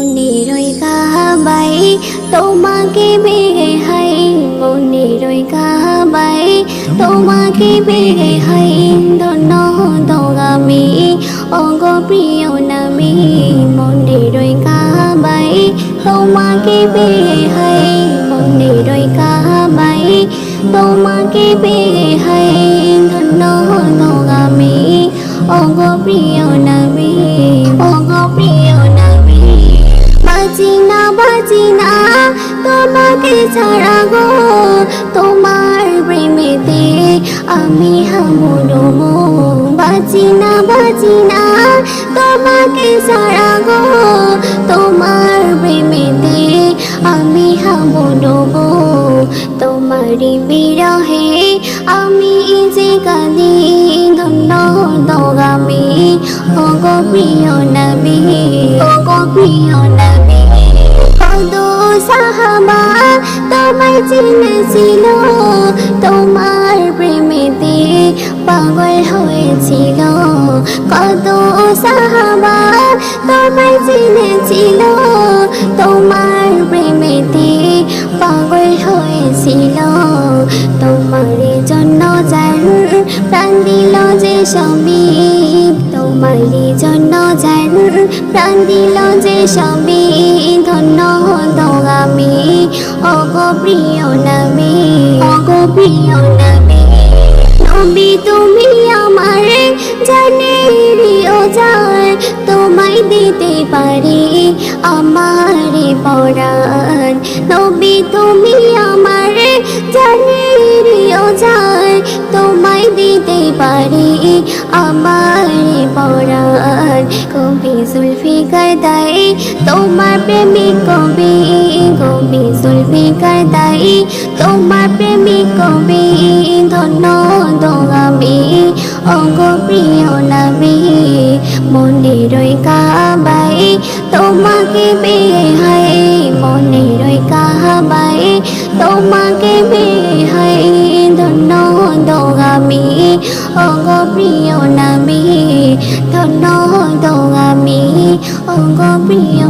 মনেরই কাবাই তোমাকে পেয়ে হাই মনেরই কাবাই তোমাকে পেয়ে হাই ধন্য দোগামি অগ প্রিয় নামী মনেরই কাবাই তোমাকে পেয়ে হাই মনেরই কাবাই তোমাকে পেয়ে হাই ধন্য দোগামি অগ প্রিয় নামী অগ প্রিয় নামী বাঁচি না তোমাকে ছাড়া গো তোমার প্রেমেতে আমি হাবুডুবো বাঁচি না তোমাকে ছাড়া গো তোমার প্রেমেতে আমি হাবুডুবো তোমারই বিরহে আমি যে কাঁদি ধন্য দোগামি অগ প্রিয় নবী অগ প্রিয় নবী কত সাহাবা তোমায় চিনেছিল তোমার প্রেমেতে পাগল হয়েছিল কত সাহাবা তোমায় চিনেছিল তোমার প্রেমেতে পাগল হয়েছিল তোমার জন্য জান প্রাণ দিল যে সবই তোমার জন্য জান প্রাণ দিল যে সবই ধন্য দোগামি অগ প্রিয় নবী অগ প্রিয় নবী নবী তুমি আমার জানেরিও যায় তোমায় দিতে পারি আমার পরাণ নবী তুমি আমার জানেরিও যায় তোমায় দিতে পারি আমার পরাণ কবি জুলফিকার দাই তোমার প্রেমিক কবি কবি জুলফিকার দাই তোমার প্রেমিক কবি ধন্য দোগামি অগ প্রিয় নবী মনেরই কাবাই তোমাকে পেয়ে হাই মনেরই কাবাই তোমাকে পেয়ে হাই ধন্য দোগামি অগ প্রিয় নবী ধন্য দোগামি অগ প্রিয়